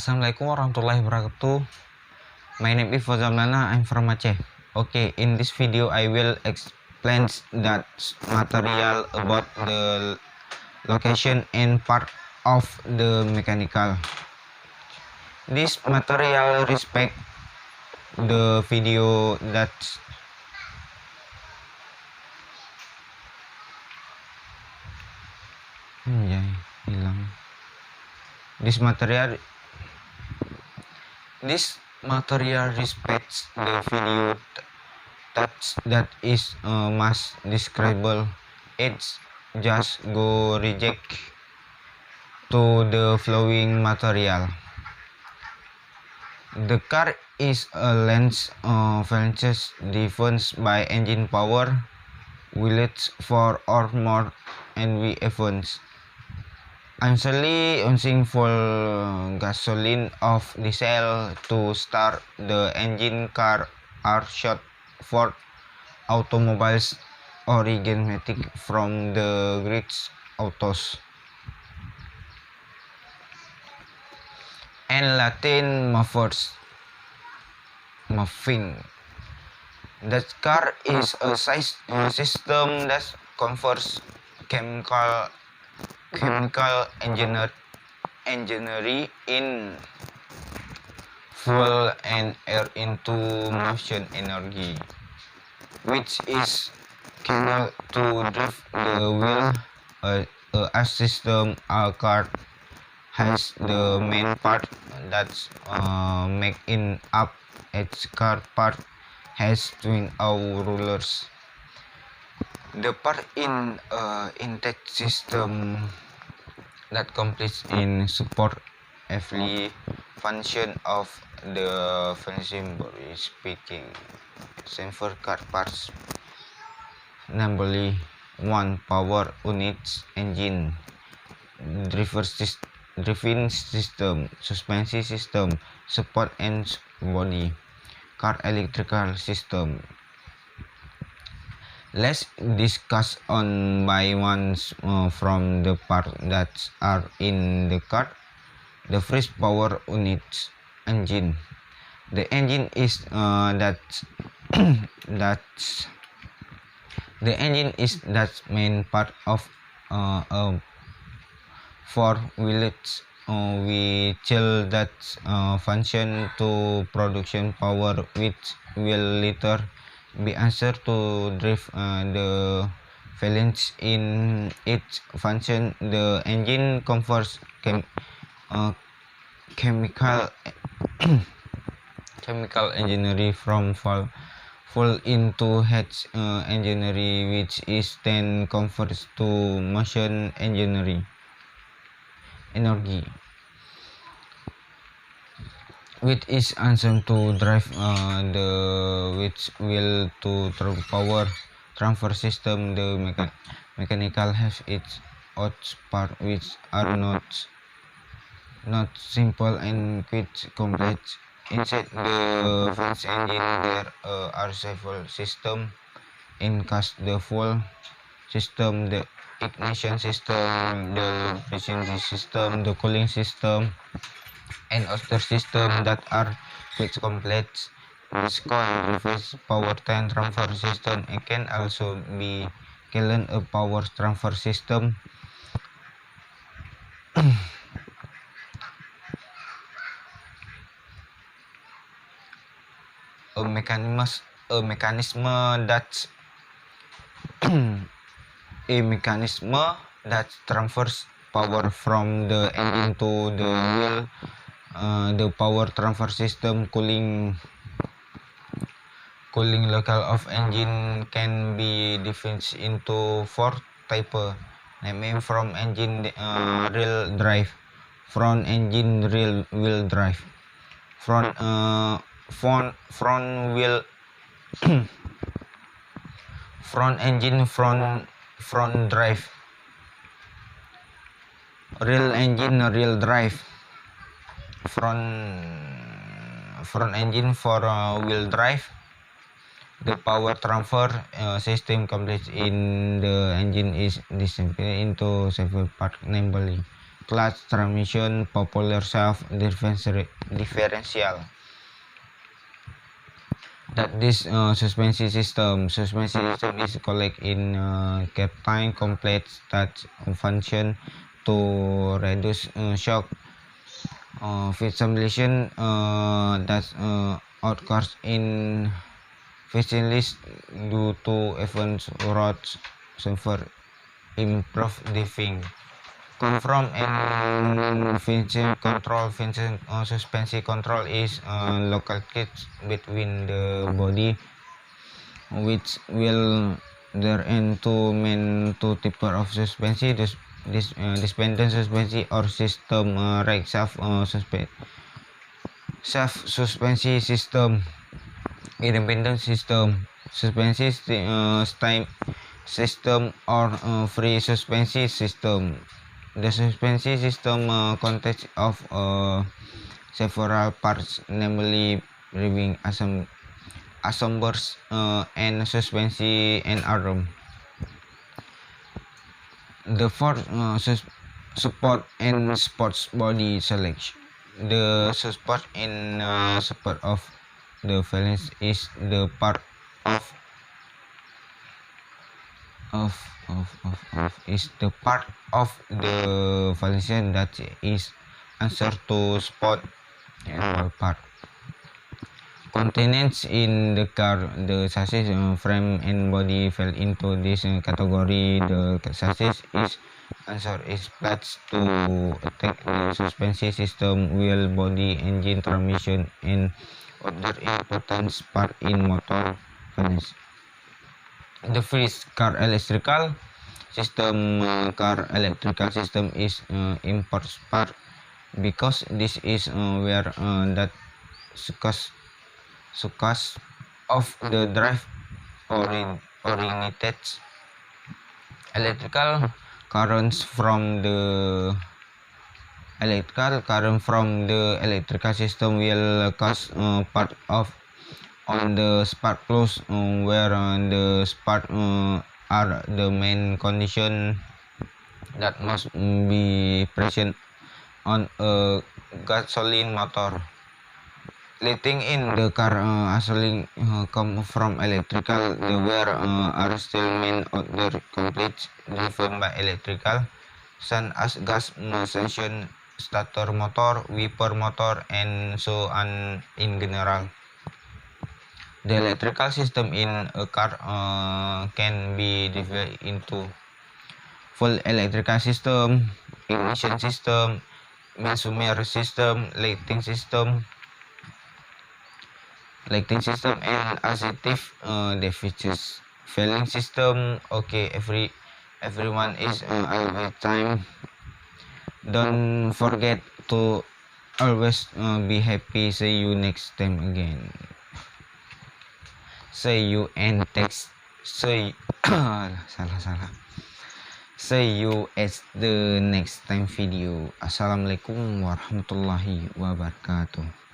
Assalamualaikum warahmatullahi wabarakatuh. My name is Fawzan Maulana. I'm from Aceh. Okay, in this video I will explain that material about the location and part of the mechanical. This material respect the video that hilang. This material respects the video that is mass describable. It's just go reject to the flowing material. The car is a lens valances driven by engine power, wheels 4 or more, and V events. Initially using full gasoline or diesel to start the engine. Car are short for automobiles originating from the Greek autos and Latin moving. That car is a system that converts chemical engineering in fuel and air into motion energy, which is cannot to drive the wheel. A system, a car has the main part that's making up its car part has twin rollers. The part in intake system that completes in support every function of the function speaking several car parts, namely 1. Power units, engine, driving system, suspension system, support and body, car electrical system. Let's discuss on by ones from the parts that are in the car. The first, power units, engine. The engine is the engine is that main part of a four-wheeled vehicle that function to production power, which will later be answer to drive the valence in its function. The engine converts chemical engineering from fuel into heat engineering, which is then converted to motion engineering energy, which is answer to drive the which will to power transfer system. The mechanical has its own part which are not simple and quite complex. Inside the French engine there are several systems, including the fuel system, the ignition system, the lubrication system, the cooling system, and other systems that are quite complex. This called reverse power transfer system. It can also be called a power transfer system. A mechanism that transfers power from the engine to the wheel. The power transfer system cooling local of engine can be divided into 4 types, namely from engine rear drive, front engine rear wheel drive, front wheel front engine front drive, rear engine rear drive, front engine for wheel drive. The power transfer system complex in the engine is divided into several parts, namely clutch transmission, popular shaft differential. That this suspension system is collect in captain complete touch function to reduce shock visualization that occurs in visualists due to events roads suffer improve diving. Confirm and Vincent suspension control is located between the body, which will there and two main two types of suspension. This dependent suspension or system right shaft suspension system, independent suspension system or free suspension system. The suspension system consists of several parts, namely ring assemblers and suspension and arm. The fourth support and sports body selection. The support and support of the valance is the part is the part of the valence that is answer to spot part. Containers in the car, the chassis, frame and body fell into this category. The chassis is answer is pledged to attack the suspension system, wheel, body, engine, transmission, and other important parts in motor valence. The first car electrical system is important part because this is where that success of the drive originates. Electrical currents from the electrical system will cause part of on the spark plugs, where the spark are the main condition that must be present on a gasoline motor. Lighting in the car gasoline come from electrical, where are still main other complete driven by electrical, such as gas station, starter motor, wiper motor, and so on in general. The electrical system in a car can be divided into full electrical system, ignition system, consumer system, lighting system, and assistive devices. Failing system. Okay, everyone is always time. Don't forget to always be happy. See you next time again. See you and text. See salah. See you at the next time video. Assalamualaikum warahmatullahi wabarakatuh.